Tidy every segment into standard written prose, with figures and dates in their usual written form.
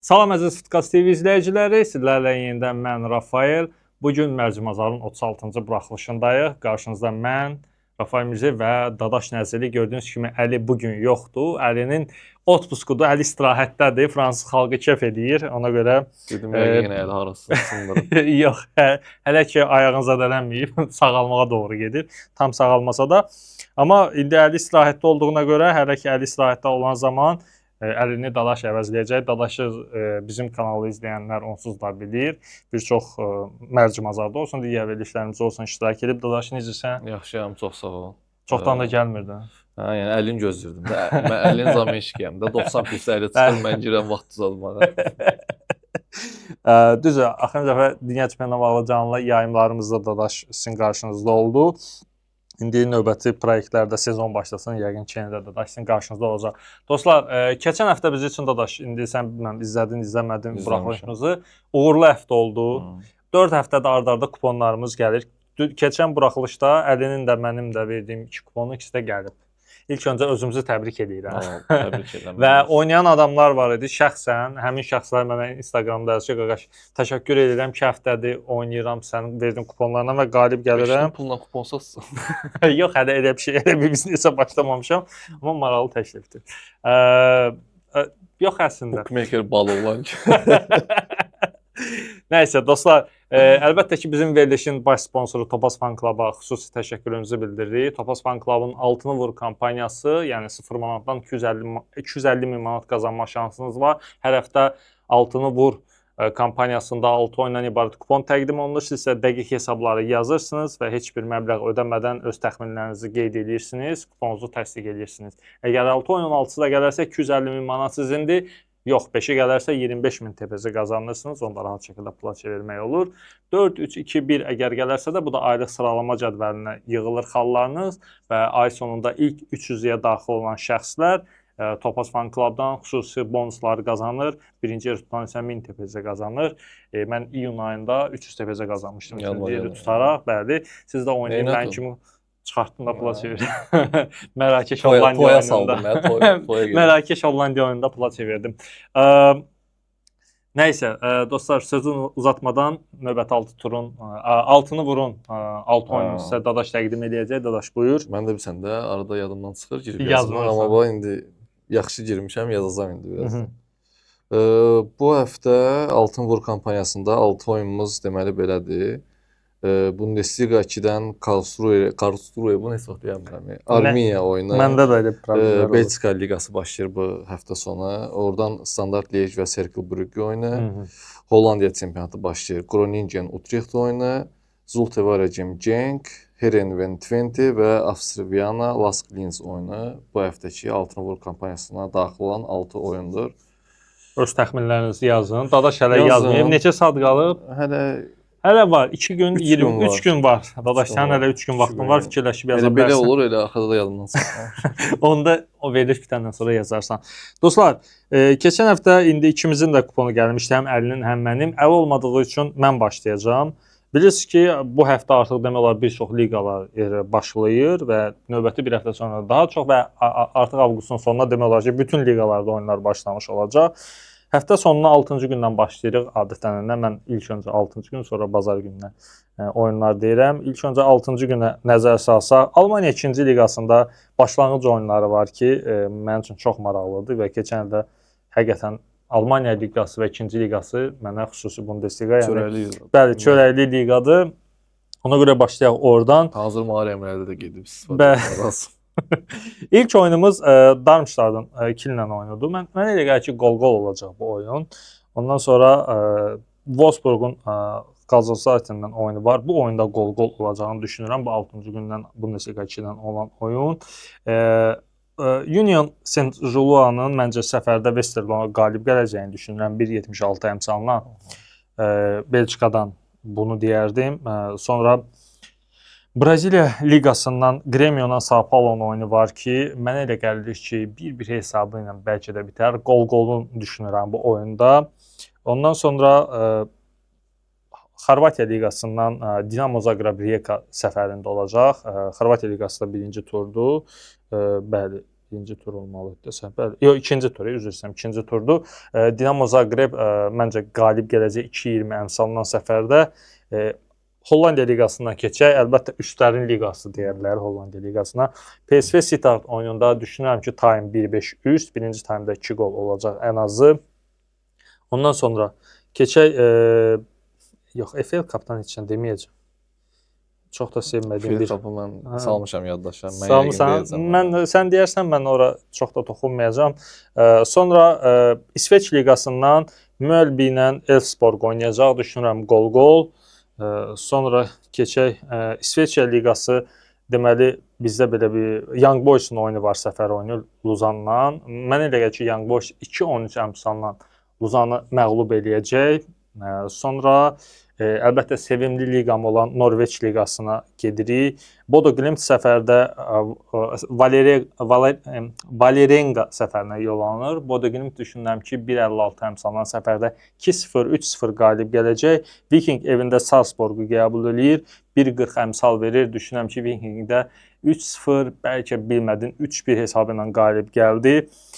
Salam əziz Futqaz TV izləyiciləri, sizlərlə yenidən mən Rafael. Bugün Mərcimazarın 36-cı buraxılışındayıq. Qarşınızda mən, Rafael Mirzə və Dadaş Nəzili. Gördüyünüz kimi Əli bugün yoxdur. Əlinin otpuskudur, Əli istirahətdədir. Fransız xalqı kef edir. Ona görə dedim yenə Əli harasın sındırım. yox, hələ ki ayağın zədələnməyib, sağalmağa doğru gedir. Tam sağalmasa da. Amma indi Əli istirahətdə olduğuna görə, hələ ki Əli istirahətdə olan zaman Əlini Dadaş əvəzləyəcək. Dadaşı bizim kanalı izləyənlər onsuz da bilir. Bir çox Mərcimazarda olsun, digər verilişlərimizdə olsun iştirak edib. Dadaş necəsən? Yaxşıyam, çox sağ ol. Çoxdan da gəlmirdin. Hə, yəni əlini gözləyirdim də. Mən əlin zameşkiyəm də 90 pilsəli çıxır, mən girəm vaxt uzatmağa. Düzdür, axırıncı dəfə Dünya Çempionatı bağlı canlı yayımlarımızda Dadaş sizin qarşınızda oldu. İndi növbəti proyektlərdə sezon başlasın, yəqin ki, yenə də Dadaş sizin qarşınızda olacaq. Dostlar, keçən həftə biz üçün Dadaş, indi sən bilməm izlədin, izləmədin buraxılışımızı. Uğurlu həftə oldu. 4 həftədə ard-arda kuponlarımız gəlir. Keçən buraxılışda Əlinin də mənim də verdiyim 2 kuponun ikisi də gəlib. İlk öncə özümüzü təbrik edirəm. Təbrik edirəm. Və oynayan adamlar var idi. Şəxsən həmin şəxslər mənə Instagramda yazır ki, qaqaş, təşəkkür edirəm ki, həftədir oynayıram sənin verdiyin kuponlarla və qalib gəlirəm. Pulla kuponsuzsun. Yox, hələ elə bir şey, elə bir biznesə başlamamışam, amma maraqlı təklifdir. Yox əslində. Bookmaker balı olan ki. Nəysə dostlar, əlbəttə ki, bizim verilişin baş sponsoru Topaz Fan Club-a xüsusi təşəkkürümüzü bildiririk. Topaz Fan Club-ın Altını Vur kampaniyası, yəni 0 manatdan 250 min manat qazanma şansınız var. Hər həftə Altını Vur kampaniyasında 6 oyundan ibarət kupon təqdim olunur. Siz isə dəqiq hesabları yazırsınız və heç bir məbləğ ödəmədən öz təxminlərinizi qeyd edirsiniz, kuponunuzu təsdiq edirsiniz. Əgər 6 oyunun 6-sı da gələrsə 250 min manat sizindir. Yox, 5-i gələrsə 25 min TPZ qazanırsınız. Onda rahat şəkildə pula çevirmək olur. 4, 3, 2, 1 əgər gələrsə də bu da aylıq sıralama cədvəlinə yığılır xallarınız və ay sonunda ilk 300-yə daxil olan şəxslər Topaz Fan Club-dan xüsusi bonusları qazanır. Birinci yer tutan isə 1000 TPZ qazanır. Mən iyun ayında 300 TPZ qazanmışdım. Yeri tutaraq, bəli. Siz də oynayın, mən kimi çıxartdım da pula çevirdim. Mərakeş Hollandiya oyununda. Mərakeş Hollandiya oyununda pula çevirdim. Nəysə, dostlar, sözü uzatmadan növbəti 6 turun, altını vurun 6 oyunu sizə Dadaş təqdim edəcək. Dadaş, buyur. Mən də bilsən də arada yadımdan çıxır girib yazmaq, amma bu indi yaxşı girmişəm, yazacağam indi biraz. Bu həftə Altın Vur kampaniyasında 6 oyunumuz deməli belədir. Bundesliga 2-dən Karlsruhe bu nəsə vaxt deyəmirəm. Armiya oyunu. Məndə də elə problem var. Belçika liqası başlayır bu həftə sonu. Oradan Standard Liège və Cercle Brugge oyunu. Hollandiya çempionatı başlayır. Groningen Utrecht oyunu, Zulte Waregem Genk, Heerenveen Twente və Avstriya Lask Linz oyunu bu həftəki Altın Vur kampaniyasına daxil olan 6 oyundur. Öz təxminlərinizi yazın. Dadaş hələ yazmayıb. Neçə saat qalıb? Hələ var. 2 gün, 23 gün var. Dadaş, sənin hələ 3 gün vaxtın var. Fikirləşib yaza bilərsən. Belə olur, elə axırda da yadımdan çıxır. Onda o veriliş bitəndən sonra yazarsan. Dostlar, keçən həftə indi ikimizin də kuponu gəlmişdi. Həm Əlinin, həm mənim. Əl olmadığı üçün mən başlayacağam. Bilirsiniz ki, bu həftə artıq demək olar bir çox liqalar başlayır və növbəti bir həftə sonra daha çox və artıq avqustun sonuna demək olar ki, bütün liqalarda oyunlar başlamış olacaq. Həftə sonuna 6-cı gündən başlayırıq adətən. Mən ilk öncə 6-cı gün, sonra bazar gününə oyunlar deyirəm. İlk öncə 6-cı günə nəzər salsaq, Almaniya 2-ci liqasında başlanğıc oyunları var ki, mənim üçün çox maraqlıdır və keçən ildə həqiqətən Almaniya liqası və 2-ci liqası mənə xüsusi Bundesliga, yəni bəli, çörəkli liqadır. Ona görə başlayaq oradan. Hazır Mari Əmrədə də gedib. İlk oyunumuz Darmstadtın Kiel'lə oynadı. Mənə elə gəlir ki, gol-gol olacaq bu oyun. Ondan sonra Wolfsburg'un Galatasaray oyunu var. Bu oyunda gol-gol olacağını düşünürəm. Bu 6-cı gündən Bundesliga 2-dən olan oyun. Union Saint-Gillois'nın məncə səfərdə Westerlona qalib gələcəyini düşünürəm. 1.76 əmsalına Belçikadan bunu deyərdim. Sonra Braziliya liqasından Gremio-la São Paulo'nun oyunu var ki, mənə elə gəlir ki, 1-1 hesabı ilə bəlkə də bitər. Gol-golun düşünürəm bu oyunda. Ondan sonra Xorvatiya liqasından Dinamo Zagreb Rijeka səfərində olacaq. Xorvatiya liqası da birinci turdur. Bəli, birinci tur olmalıdır desəm. Bəli. Yox, ikinci tur, üzr istəyirəm, ikinci turdur. Dinamo Zagreb məncə qalib gələcək 2-20 əmsalından səfərdə. Hollandiya liqasından keçək. Əlbəttə üstlərin liqası deyirlər Hollandiya liqasına. PSV Start oyununda düşünürəm ki, time 1-5 üst, birinci time'da 2 gol olacaq ən azı. Ondan sonra keçək yox, FL Cup'dan heç nə deməyəcəm. Çox da sevmədiyim bir Kapı mən salmışam yaddaşa. Salmışam. Sən deyərsən mən ora çox da toxunmayacağam. Sonra İsveç liqasından Mölby ilə Elfsborg oynayacaq. Düşünürəm gol-gol. Sonra keçək İsveçrə liqası. Deməli bizdə belə bir Young Boys'un oyunu var, səfər oyunu Luzanla. Mənə elə gəlir ki, Young Boys 2-13 əmsalla Luzanı məğlub eləyəcək. Sonra əlbəttə sevimli liqam olan Norveç liqasına gedirik. Bodo Glimt səfərdə Vålerenga səfərinə yol alınır. Bodo Glimt düşünürəm ki, 1.56 əmsallan səfərdə 2-0, 3-0 qalib gələcək. Viking evində Salzburgu qəbul eləyir. 1.40 əmsal verir. Düşünürəm ki, Vikingdə 3-0, bəlkə bilmədin 3-1 hesabı ilə qalib gəldi.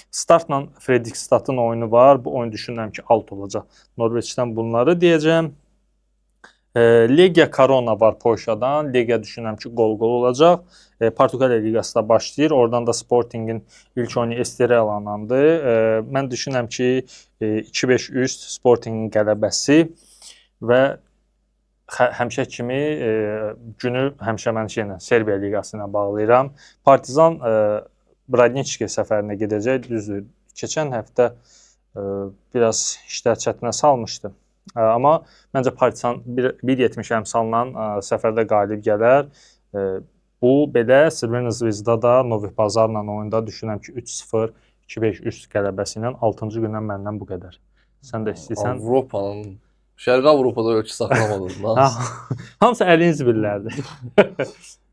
Startla Fredrikstadın oyunu var. Bu oyun düşünürəm ki, alt olacaq. Norveçdən bunları deyəcəm. Legia Corona var Polşadan. Legia düşünürəm ki, gol-gol olacaq. Portuqaliya liqası da başlayır. Oradan da Sportingin ilk oyunu Estrela'nandı. Mən düşünürəm ki, 2-5 üst Sportingin qələbəsi və həmişə kimi günü həmişə mən Serbiya liqası ilə bağlayıram. Partizan Bradniçki səfərinə gedəcək. Düzdür, keçən həftə biraz işlər çətinə salmışdı. Amma məncə Partizan 1.70 əmsalla səfərdə qalib gələr. Bu belə Crvena Zvezda da Novi Pazarla oyunda düşünürəm ki, 3-0, 2-5 üst qələbəsi ilə 6-cı gündən məndən bu qədər. Sən də istəyirsən Avropanın, Şərqi Avropada ölçü saxlamadınız. Hamısı əliniz billərdi.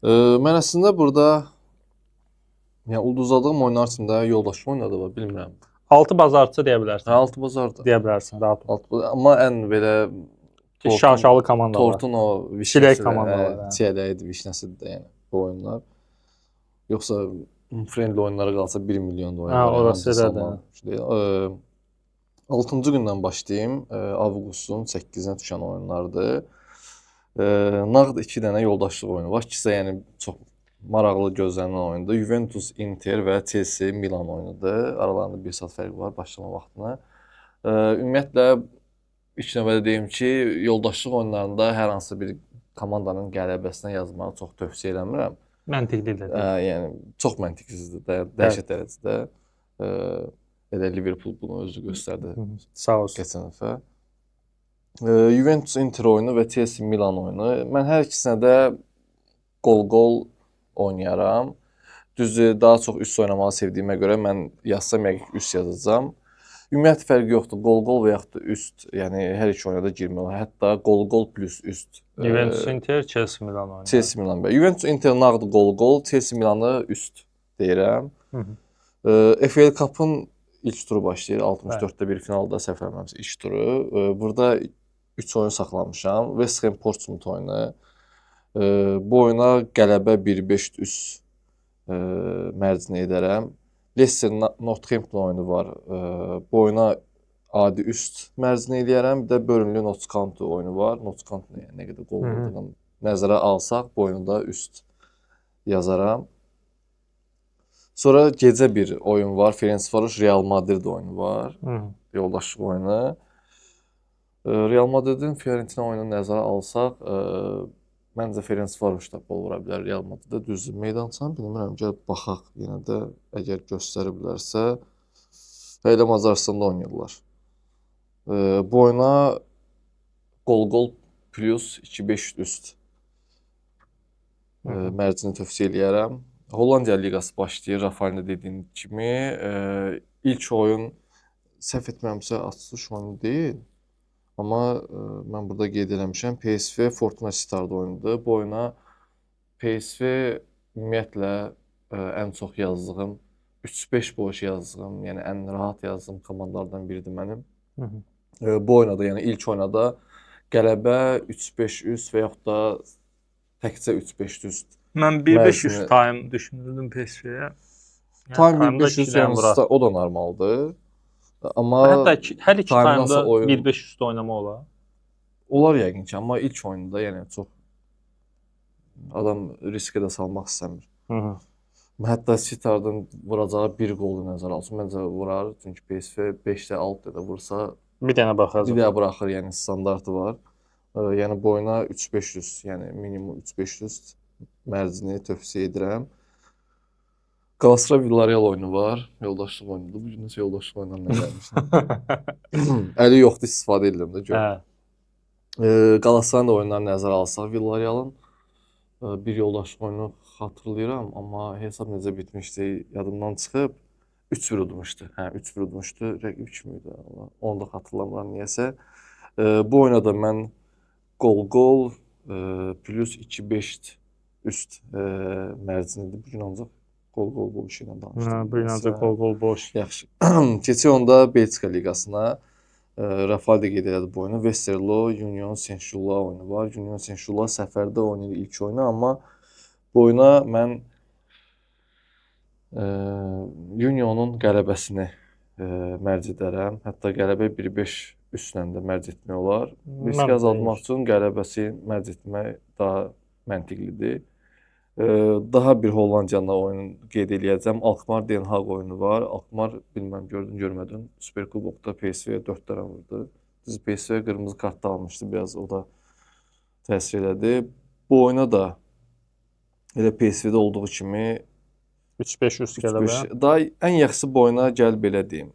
Mən əslində burada ulduzladığım oyunlar içində yoldaşım oynadı var, bilmirəm. 6 bazarçı deyə bilərsən. 6 bazardır. Deyə bilərsən, rahat ol. Amma ən belə şaşalı komanda var. Tortun o Çilək komandaları. Çiyələkdir, vişnəsidir də yəni bu oyunlar. Yoxsa friendly oyunlara qalsa 1 milyon da oynar. Orası elədir. 6-cı gündən başlayım. Avqustun 8-nə düşən oyunlardır. Nağd 2 dənə yoldaşlıq oyunu var. İkisi yəni çox maraqlı gözlənilən oyundur. Juventus, Inter və Chelsea, Milan oyunudur. Aralarında 1 saat fərq var başlama vaxtına. Ümumiyyətlə ilk növbədə deyim ki, yoldaşlıq oyunlarında hər hansı bir komandanın qələbəsinə yazmağı çox tövsiyə eləmirəm. Məntiqli də. Yəni çox məntiqsizdir də, dəhşət dərəcədə. Elə Liverpool bunu özü göstərdi. Sağ olsun. Keçən dəfə. Juventus, Inter oyunu və Chelsea, Milan oyunu. Mən hər ikisinə də gol-gol oynayaram. Düzdür, daha çox üst oynamağı sevdiyimə görə mən yazsam yəqin üst yazacağam. Ümumiyyətlə fərqi yoxdur. Gol-gol və yaxud da üst, yəni hər iki oyuna da girmək olar. Hətta gol-gol plus üst. Juventus, Inter, Chelsea, Milan oyunu. Chelsea, Milan. Juventus, Inter nağd gol-gol, Chelsea, Milanı üst deyirəm. FL Cup'ın ilk turu başlayır. 64-də bir finalda səhv etmirəmsə ilk turu. Burada 3 oyun saxlamışam. West Ham Portsmouth oyunu. Bu oyuna qələbə 1-5 üst mərcinə edərəm. Leicester Northampton oyunu var. Bu oyuna adi üst mərcinə eləyərəm. Bir də Burnley Notts County oyunu var. Notts County nə qədər qol vurduğunu nəzərə alsaq, bu oyunu da üst yazaram. Sonra gecə bir oyun var. Ferencvaroş Real Madrid oyunu var. Yoldaşlıq oyunu. Real Madridin Fiorentina oyununu nəzərə alsaq, məncə Ferencvaroş da bol vura bilər Real Madriddə. Düzdür, meydançanı bilmirəm, gəlib baxaq yenə də əgər göstəriblərsə. Elə Macaristanda oynayırlar. Bu oyuna gol-gol plus 2-5 üst mərcini tövsiyə eləyərəm. Hollandiya liqası başlayır, Rafael'in dediyim kimi. İlk oyun səhv etmirəmsə açılış oyunu deyil. Amma mən burada qeyd eləmişəm. PSV Fortuna Sittard oyunudur. Bu oyuna PSV ümumiyyətlə ən çox yazdığım, 3-5 boş yazdığım, yəni ən rahat yazdığım komandalardan biridir mənim. Bu oyuna da, yəni ilk oyuna da qələbə 3-5 üst və yaxud da təkcə 3-5 üst. Mən 1-5 üst time düşünürdüm PSV-yə. Time time'da 1500 2-dən yəni vurar. o da normaldır. Amma Hətta hər iki time time'da nasıl oyun 1-5 üstə oynamaq olar. olar yəqin ki, amma ilk oyunda yəni çox adam riskə də salmaq istəmir. Hı. Hətta Sitardan vuracağı bir qolu nəzərə alsın, məncə vurar. Çünki PSV 5-də 6-da da vursa Bir dənə bir baxacaq. daha buraxır, yəni standartı var. Yəni bu oyuna 3500, yəni minimum 3500 mərcini tövsiyə edirəm. Galatasaray Villarreal oyunu var. Yoldaşlıq oyunudur. Bu gün nəsə yoldaşlıq oyunlarına gəlmişəm. Əli yoxdur, istifadə edirəm də gör. Galatasarayın da oyunlarını nəzərə alsaq, Villarrealın bir yoldaşlıq oyunu xatırlayıram, amma hesab necə bitmişdi, yadımdan çıxıb 3-1 udmuşdu. Hə, 3-1 udmuşdu. Rəqib kim idi? Onu da xatırlamıram niyəsə. Bu oyuna da mən gol plus 2-5 üst mərcinidir. Bu gün ancaq gol işi ilə danışdım. Bu gün ancaq gol boş. Yaxşı. Keçək onda Belçika liqasına. Rafael də qeyd elədi bu oyunu. Westerlo, Union Saint-Gilloise oyunu var. Union Saint-Gilloise səfərdə oynayır ilk oyunu, amma bu oyuna mən Union'un qələbəsini mərc edərəm. Hətta qələbə 1-5 üstlə də mərc etmək olar. Risk azaltmaq üçün qələbəsi mərc etmək daha məntiqlidir. Daha bir Hollandiyanla oyun qeyd eləyəcəm. Alkmaar Den Haag oyunu var. Alkmaar bilməm gördün, görmədin. Superkubokda PSV-yə 4 dənə vurdu. Düz PSV qırmızı kart da almışdı, biraz o da təsir elədi. Bu oyuna da elə PSV-də olduğu kimi 3-5 üst qələbə. Daha ən yaxşısı bu oyuna gəl belə deyim.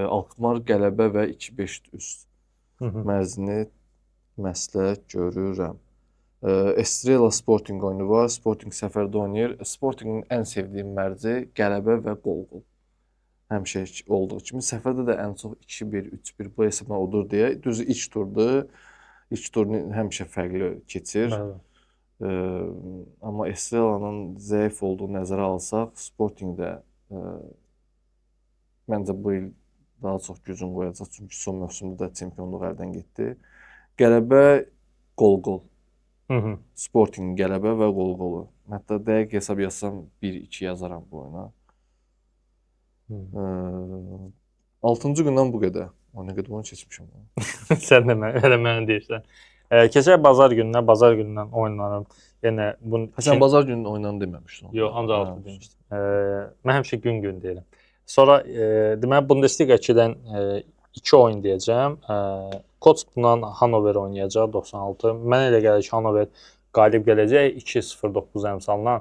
Alkmaar qələbə və 2-5 üst mərcini məsləhət görürəm. Estrela Sporting oyunu var. Sporting səfərdə oynayır. Sportingin ən sevdiyim mərci qələbə və gol. Həmişə olduğu kimi səfərdə də ən çox 2-1, 3-1 bu hesabla odur deyə. Düzü ilk turdur. İlk turunu həmişə fərqli keçir. Amma Estrelanın zəif olduğunu nəzərə alsaq, Sporting də məncə bu il daha çox gücün qoyacaq. Çünki son mövsümdə də çempionluq əldən getdi. Qələbə gol. Sporting qələbə və gol. Hətta dəqiq hesab yazsam 1-2 yazaram bu oyuna. 6-cı gündən bu qədər. O nə qədər oyun keçmişəm. Sən də mənə deyirsən. Keçək bazar günündən oyunlarım. Yəni bunu Sən bazar günü oyunlarını deməmişdin. Yox, ancaq altı demişdim. Mən həmişə gün deyirəm. Sonra deməli Bundesliga 2-dən 2 oyun deyəcəm. Kotspundan Hanover oynayacaq 96. Mənə elə gəlir ki, Hanover qalib gələcək 2-0-9 əmsalına.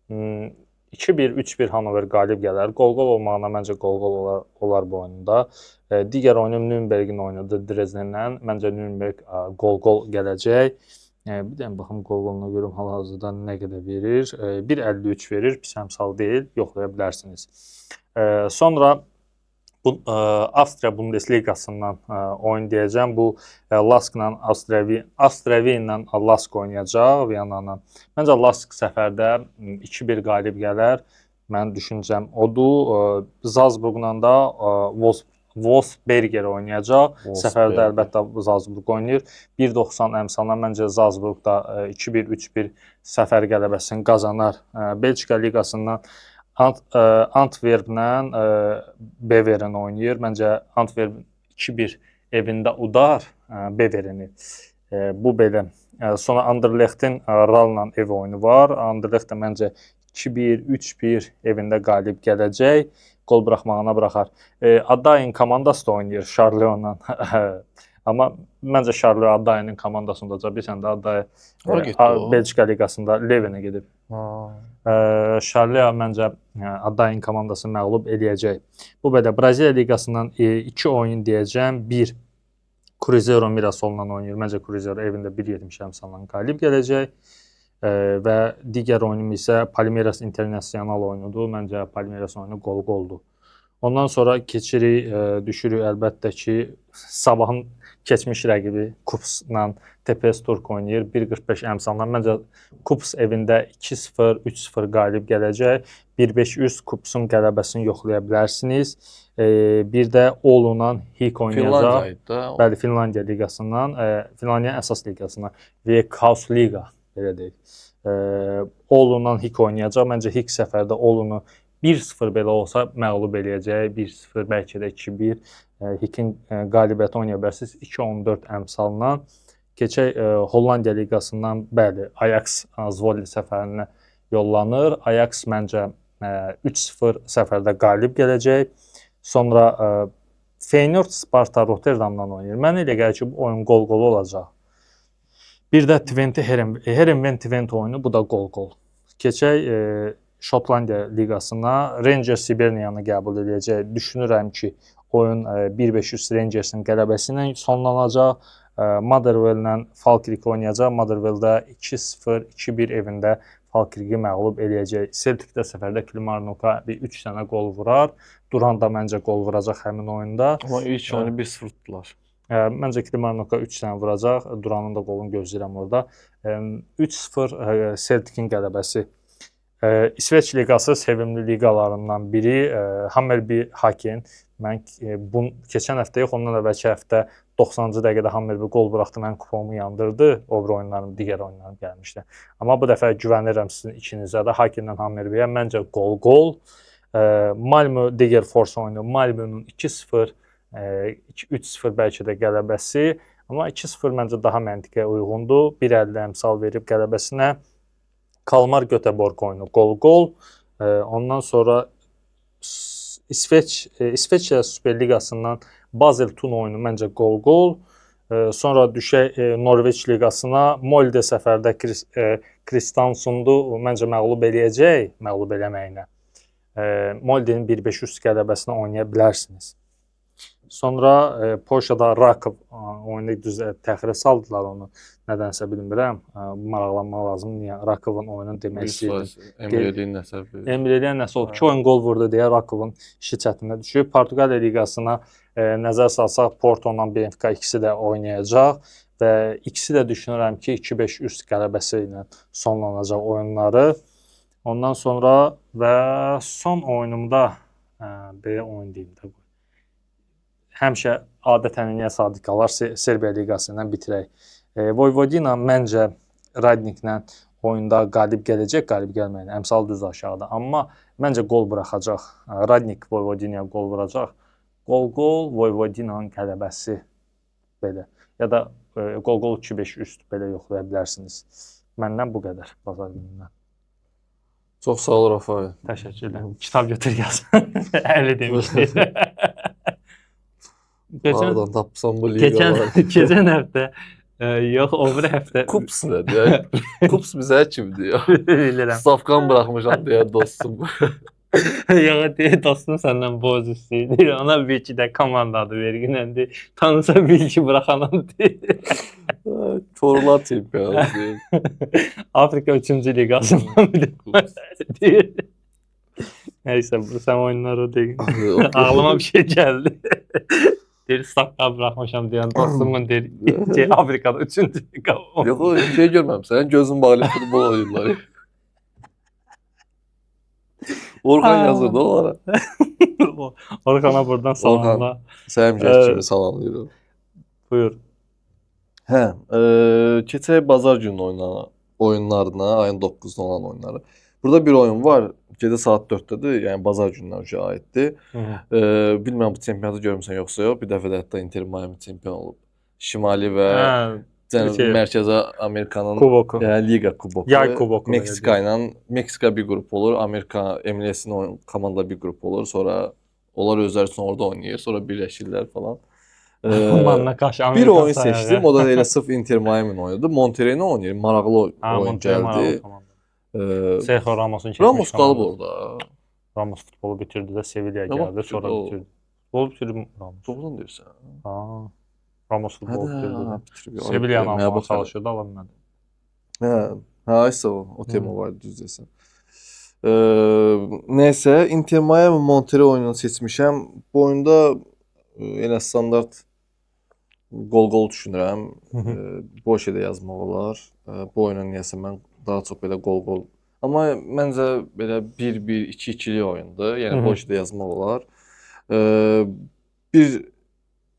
2-1, 3-1 Hanover qalib gələr. Gol olmağına məncə gol olar bu oyunda. Digər oyunum Nürnbergin oyunudur Dresdenlə. Məncə Nürnberg gol gələcək. Bir dənə baxım gol-goluna görüm hal-hazırda nə qədər verir. 1.53 verir, pis əmsal deyil, yoxlaya bilərsiniz. Sonra Avstriya Bundesliqasından oyun deyəcəm. Bu Laskla Avstriya ilə Lask oynayacaq Viyananla. Məncə Lask səfərdə 2-1 qalib gələr. Mənim düşüncəm odur. Salzburgla da Wolfsberger oynayacaq. Səfərdə əlbəttə Salzburg oynayır. 1.90 əmsalına məncə Salzburg da 2-1, 3-1 səfər qələbəsini qazanar. Belçika liqasından Antwerplə Beveren oynayır. Məncə Antwerp 2-1 evində udar Beverini. Bu belə. Sonra Anderlechtin Ralla ev oyunu var. Anderlecht də məncə 2-1, 3-1 evində qalib gələcək. Gol buraxmağına buraxar. Adayin komandası da oynayır Şarliyonla. Amma məncə Şarliyo Adayinin komandasında olacaq. Bilirsən də Aday Belçika liqasında Levenə gedib. Şarliyo məncə Adayin komandasını məğlub eləyəcək. Bu belə. Braziliya liqasından 2 oyun deyəcəm. 1 Cruzeiro Mirasol'la oynayır. Məncə Cruzeiro evində 1.70 əmsalına qalib gələcək. Və digər oyunum isə Palmeiras Internacional oyunudur. Məncə Palmeiras oyunu gol-goldur. Ondan sonra keçirik, düşürük əlbəttə ki, sabahın keçmiş rəqibi Kupsla TPS Turk oynayır. 1.45 əmsalına. Məncə Kups evində 2-0, 3-0 qalib gələcək. 1.5 üst Kupsun qələbəsini yoxlaya bilərsiniz. Bir də Oulu'la Hik oynayacaq. Bəli, Finlandiya liqasından, Finlandiyanın əsas liqasından. Veikkaus Liga belə deyək. Oulu'la Hik oynayacaq. Məncə Hik səfərdə Oulu'nu 1-0 belə olsa məğlub eləyəcək. 1-0, bəlkə də 2-1. Hikin qalibiyyəti oynaya bilərsiniz 2-14 əmsalına. Keçək Hollandiya liqasından, bəli, Ajax Zwolle səfərinə yollanır. Ajax məncə 3-0 səfərdə qalib gələcək. Sonra Feyenoord Sparta Rotterdamdan oynayır. Mənə elə gəlir ki, bu oyun qol-qol olacaq. Bir də Twente Herenveen Twente oyunu, bu da qol-qol. Keçək Şotlandiya liqasına. Rangers Hibernianı qəbul edəcək. Düşünürəm ki, oyun 1-5 üst Rangersin qələbəsi ilə sonlanacaq. Motherwell-lə Falkirk oynayacaq. Motherwell-də 2-0, 2-1 evində Falkirki məğlub eləyəcək. Celtic də səfərdə Kilmarnocka 3 dənə qol vurar. Duran da məncə qol vuracaq həmin oyunda. Amma ilk oyunu 1-0 tutdular. Məncə Kilmarnocka 3 dənə vuracaq. Duranın da qolunu gözləyirəm orada. 3-0 Celticin qələbəsi. İsveç liqası sevimli liqalarından biri. Hammerby Haken. Mən keçən həftə yox, ondan əvvəlki həftə 90-cı dəqiqədə Hammerby qol buraxdı, mənim kupomu yandırdı. O bir oyunlarım, digər oyunlarım gəlmişdi. Amma bu dəfə güvənirəm sizin ikinizə də. Hakendən Hammerbyyə məncə qol-qol. Malmö Degerfors oyunu. Malmö'nün 2-0, 3-0 bəlkə də qələbəsi. Amma 2-0 məncə daha məntiqə uyğundur. 1.50 əmsal verib qələbəsinə. Kalmar Göteborg oyunu qol-qol. Ondan sonra İsveçrə Superliqasından Basel Thun oyunu məncə qol-qol. Sonra düşək Norveç liqasına. Molde səfərdə Kristiansundu məncə məğlub eləyəcək, məğlub eləməyinə. Moldenin 1-5 üst qələbəsinə oynaya bilərsiniz. Sonra Polşada Rakov oyunu təxirə saldılar onu. Nədənsə bilmirəm. Maraqlanmaq lazım. Niyə Rakovun oyunu demək istəyirdim. Emre'nin nəsə. Emre'nin nəsə olub. 2 oyun qol vurdu deyə Rakovun işi çətinə düşüb. Portuqaliya liqasına nəzər salsaq Porto ilə Benfica ikisi də oynayacaq və ikisi də düşünürəm ki 2-5 üst qələbəsi ilə sonlanacaq oyunları. Ondan sonra və son oyunumda belə oyun deyim də. Həmişə adətən niyə sadiq qalar Serbiya liqası ilə bitirək. Vojvodina məncə Radniklə oyunda qalib gələcək, qalib gəlməyinə. Əmsal düz aşağıda. Amma məncə qol buraxacaq. Radnik Vojvodinaya qol vuracaq. Qol-qol Vojvodinanın qələbəsi belə. Ya da qol-qol 2-5 üst belə yoxlaya bilərsiniz. Məndən bu qədər bazar günündən. Çox sağ ol Rafael. Təşəkkür edirəm. Kitab götür yaz. Əli demişdi. Oradan tapsam bu liqalar. Keçən həftə yox, o bir həftə. Kups nədir? Kups bizə kimdir ya? Bilirəm. Safkan buraxmışam deyə dostum. Yox, deyə dostum səndən boz istəyir. Ona bir iki də komanda adı verginəndi. Tanısa bil ki, buraxanam deyir. Çorlar çempionası. Afrika 3-cü liqasından deyir. Neyse, bu sən oyunları deyil. Ağlıma bir şey gəldi. Deyir, Stakka buraxmışam deyən dostumun deyir, Afrikada 3-cü liqa. Yox, o şey görməm, sənin gözün bağlı futbol oyunları. Orxan yazırdı onlara. Orxana buradan salamla. Səhəmkəş kimi salamlayıram. Buyur. Hə, keçək bazar günü oyunlarına, ayın 9-da olan oyunları. Burada bir oyun var, gecə saat 4-dədir, yəni bazar gününə aiddir. Bilmirəm bu çempionatı görmüsən yoxsa yox, bir dəfə də hətta Inter Miami çempion olub. Şimali və Mərkəzi Amerikanın Liqa kuboku. Yay kuboku. Meksika bir qrup olur, Amerika MLS-in komanda bir qrup olur, sonra onlar özləri üçün orada oynayır, sonra birləşirlər falan. Bir oyun seçdim, o da elə sırf Inter Miami oynadı. Monterrey oynayır, maraqlı oyun gəldi. Sergio Ramos'un Ramos qalıb orada. Ramos futbolu bitirdi də Sevilla'ya gəldi, sonra bitirdi. Futbolu bitirdi Ramos. Doğrudan deyirsən. Ramos futbolu bitirdi. Sevilla'nı almağa çalışıyordu, ala bilmədi. Hə, o tema var, düz desən. Neysə, Inter Miami Monterrey oyununu seçmişəm. Bu oyunda elə standart qol-qol düşünürəm. Boş edə yazmaq olar. Bu oyuna niyəsə mən daha çox belə qol-qol. Amma məncə belə 1-1, 2-2-li oyundur. Yəni boş edə yazmaq olar. Bir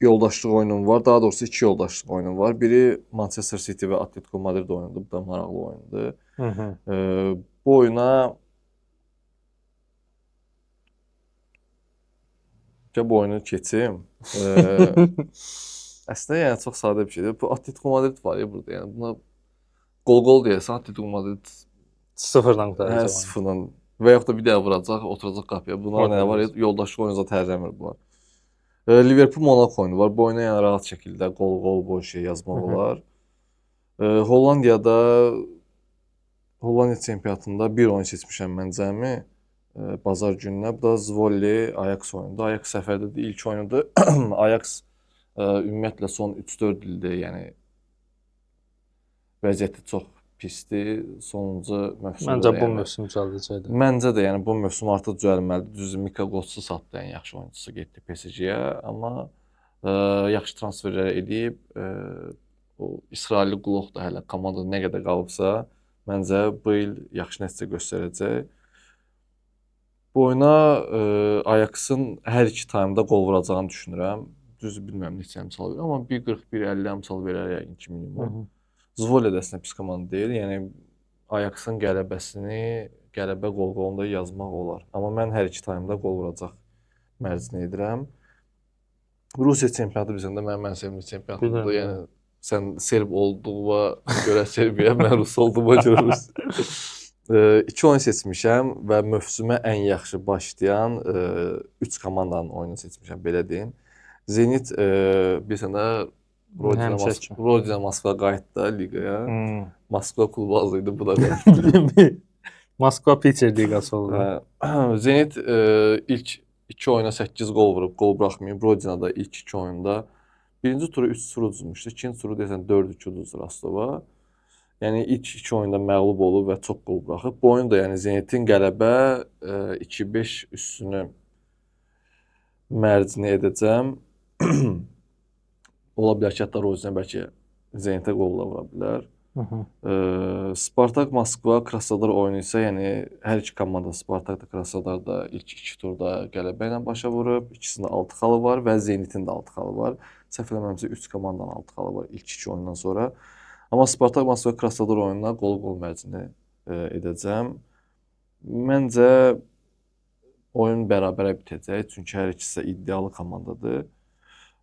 yoldaşlıq oyunum var. Daha doğrusu 2 yoldaşlıq oyunum var. Biri Manchester City və Atletico Madrid oyunudur. Bu da maraqlı oyundur. Bu oyuna bu oyunu keçim. Əslində yəni çox sadə bir şeydir. Bu Atletico Madrid var ya burada. Yəni buna gol deyəsən Atletico Madrid Sıfırdan qurtaracaq. sıfırdan və yaxud da bir daha vuracaq, oturacaq qapıya. Buna nə var? Yoldaşlıq oyunu zət hərləmir bunlar. Liverpool Monaco oyunu var. Bu oyuna yəni rahat şəkildə gol bu şey yazmaq olar. Hollandiya çempionatında bir oyun seçmişəm mən cəmi bazar gününə. Bu da Zvolli Ajax oyunudur. Ajax səfərdədir, ilk oyunudur. Ajax ümumiyyətlə son 3-4 ildir, yəni vəziyyəti çox pisdir. Sonuncu mövsümdə. Məncə bu mövsüm düzəldəcəkdir. Məncə də yəni bu mövsüm artıq düzəlməlidir. Düz Mika Gossu satdı ən yaxşı oyunçusu getdi PSG-yə, amma yaxşı transferlər edib o İsrailli Qulok da hələ komandada nə qədər qalıbsa, məncə bu il yaxşı nəticə göstərəcək. Bu oyuna Ajaxın hər iki taymda qol vuracağını düşünürəm. Düz bilmirəm neçə əmsal verir, amma 1.40-1.50 əmsal verər yəqin ki minimum. Zvolli də əslində pis komanda deyil. Yəni Ajaxın qələbə qol-qolunda yazmaq olar. Amma mən hər iki taymda qol vuracaq mərcini edirəm. Rusiya çempionatı bizəndə mənim ən sevdiyim çempionatdır. Yəni sən Serb olduğuna görə Serbiya, mən Rus olduğuma görə Rus. 2 oyun seçmişəm və mövsümə ən yaxşı başlayan 3 komandanın oyunu seçmişəm, belə deyim. Zenit bilirsən də Rodina Moskva qayıtdı liqaya. Moskva klubu az idi, bu da qayıtdı. Moskva Peter liqası oldu. Zenit ilk 2 oyuna 8 qol vurub, qol buraxmayıb. Rodina da ilk 2 oyunda birinci turu 3-0 uduzmuşdu. İkinci turu deyəsən 4-3 uduzdu Rostova. Yəni ilk 2 oyunda məğlub olub və çox qol buraxıb. Bu oyun da yəni Zenitin qələbə 2-5 üstünü mərcini edəcəm. Ola bilər ki, hətta Rodina bəlkə Zenitə qolla vura bilər. Spartak Moskva Krasnodar oyunu isə yəni hər iki komanda Spartak da Krasnodar da ilk 2 turda qələbə ilə başa vurub. İkisində 6 xalı var və Zenitin də 6 xalı var. Səhv eləmirəmsə 3 komandanın 6 xalı var ilk 2 oyundan sonra. Amma Spartak Moskva Krasnodar oyununa qol mərcini edəcəm. Məncə oyun bərabərə bitəcək, çünki hər ikisi iddialı komandadır.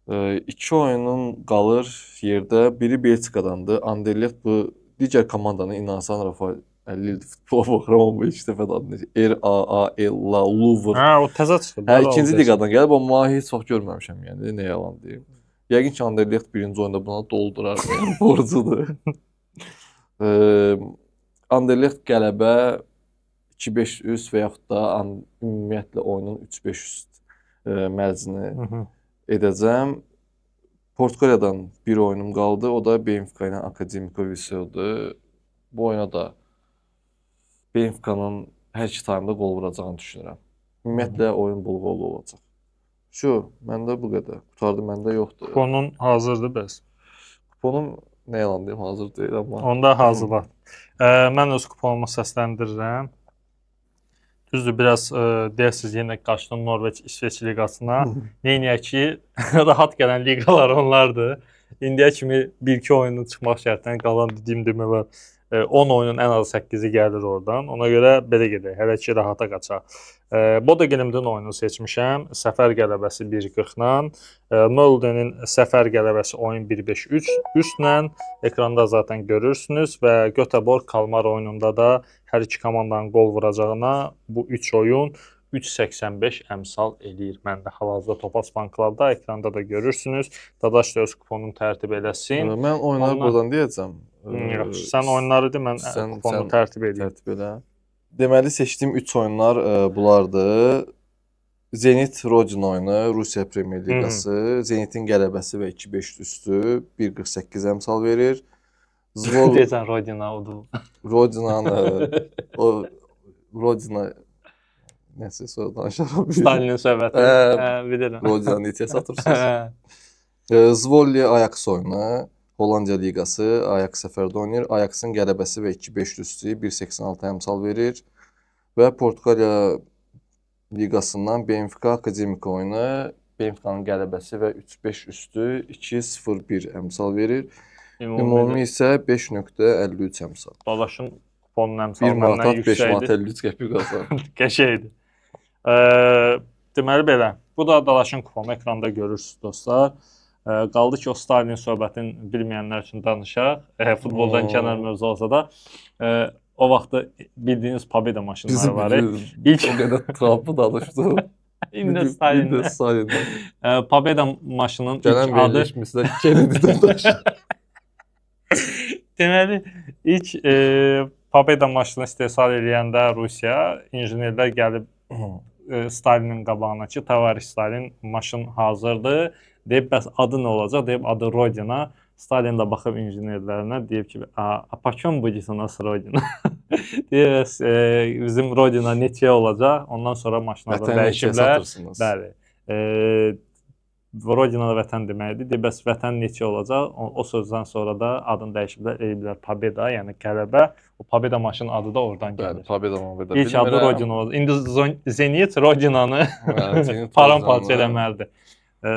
2 oyunun qalır yerdə. Biri Belçikadandır. Anderlecht bu digər komandanın inansan Rafael 50 ildir futbola baxıram, amma bu ilk dəfə adını R-A-A-L-A Louvre. O təzə çıxıb. İkinci liqadan gəlib, amma heç çox görməmişəm yəni, nə yalan deyim. Yəqin ki, Anderlecht birinci oyunda buna doldurar, yəni borcudur. Anderlecht qələbə 2-5 üst və yaxud da ümumiyyətlə oyunun 3-5 üst mərcini edəcəm. Portuqaliyadan bir oyunum qaldı. O da Benfica ilə Akademiko Viseu'dur. Bu oyuna da Benfica'nın hər iki taymda qol vuracağını düşünürəm. Ümumiyyətlə oyun bol qollu olacaq. Məndə bu qədər. Qutardı, məndə yoxdur. Kuponun hazırdır bəs. Kuponum nə yalan deyim, hazır deyil amma. Onda hazırlar. Mən öz kuponumu səsləndirirəm. Düzdür, biraz deyəsiz yenə qaçdım Norveç İsveç liqasına. Neyniyək ki, rahat gələn liqalar onlardır. İndiyə kimi 1-2 oyunun çıxmaq şərtlə qalan dediyim var. 10 oyunun ən az 8-i gəlir oradan. Ona görə belə gedək. Hələ ki rahata qaçaq. Bodo Glimtin oyunu seçmişəm. Səfər qələbəsi 1-40-dan. Moldenin səfər qələbəsi oyun 1-5-3 üstlə. Ekranda zaten görürsünüz və Göteborg Kalmar oyununda da hər iki komandanın qol vuracağına bu 3 oyun 3.85 əmsal eləyir. Məndə hal-hazırda Topaz Fan Clubda ekranda da görürsünüz. Dadaş da öz kuponunu tərtib eləsin. Mən oyunları buradan deyəcəm. Yaxşı, sən oyunları de, mən kuponu tərtib edeyim. Tərtib elə. Deməli seçdiyim 3 oyunlar bunlardır. Zenit Rodina oyunu, Rusiya Premyer Liqası, Zenitin qələbəsi və 2-5 üstü 1.48 əmsal verir. Deyəsən Rodina odur. Rodina nəsə sonra danışaram. Stalinin söhbəti. Bilirəm. Rodina neçəyə satırsınız? Zvolli Ajax oyunu, Hollandiya liqası, Ajax səfərdə oynayır. Ajaxın qələbəsi və 2-5 üstü 1.86 əmsal verir. Və Portuqaliya liqasından Benfica Akademiko oyunu, Benfica'nın qələbəsi və 3-5 üstü 2.01 əmsal verir. Ümumi isə 5.53 əmsal. Dadaşın kuponun əmsalı 1 manat 5 manat 53 qəpik qazanır. Qəşəydir. Deməli belə. Bu da Dalaşın kuponu ekranda görürsüz dostlar. Qaldı ki, o Stalin söhbətin bilməyənlər üçün danışaq. Futboldan kənar mövzu olsa da, o vaxtı bildiyiniz Pobeda maşınları var. İlk o qədər Trump'ı danışdı. İndi Stalin. Pobeda maşının ilk Gələn adı birləşmişlər Kennedy'dən danışır. Deməli, ilk Pobeda maşını istehsal edəndə Rusiya injinerlər gəlib Stalinin qabağına ki, tavariş Stalin maşın hazırdır. Deyib, bəs adı nə olacaq? Deyib, adı Rodina. Stalin də baxıb injinerlərinə deyib ki, a почем будет у нас Rodina? Deyib, bizim Rodina neçə olacaq? Ondan sonra maşını da dəyişiblər. Bəli. Rodina da vətən deməkdir. Deyib, bəs vətən neçə olacaq? O sözdən sonra da adını dəyişiblər, eliblər Pobeda, yəni qələbə. O Pobeda maşının adı da oradan gəlir. Bəli, Pobeda. İlk adı Rodina olacaq. İndi Zenit Rodinanı paramparça eləməlidir.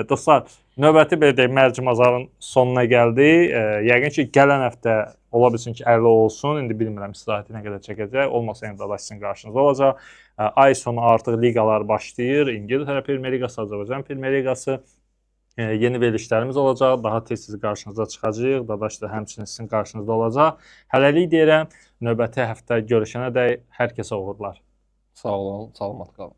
Dostlar, növbəti belə deyək, mərcimazarın sonuna gəldik. Yəqin ki, gələn həftə ola bilsin ki, 50 olsun. İndi bilmirəm istirahəti nə qədər çəkəcək. Olmasa yenə Dadaş sizin qarşınızda olacaq. Ay sonu artıq liqalar başlayır. İngiltərə Premyer Liqası, Azərbaycan Premyer Liqası. Yeni verilişlərimiz olacaq. Daha tez qarşınıza çıxacağıq. Dadaş da həmçinin sizin qarşınızda olacaq. Hələlik deyirəm, növbəti həftə görüşənədək hər kəsə uğurlar. Sağ olun, salamat qalın.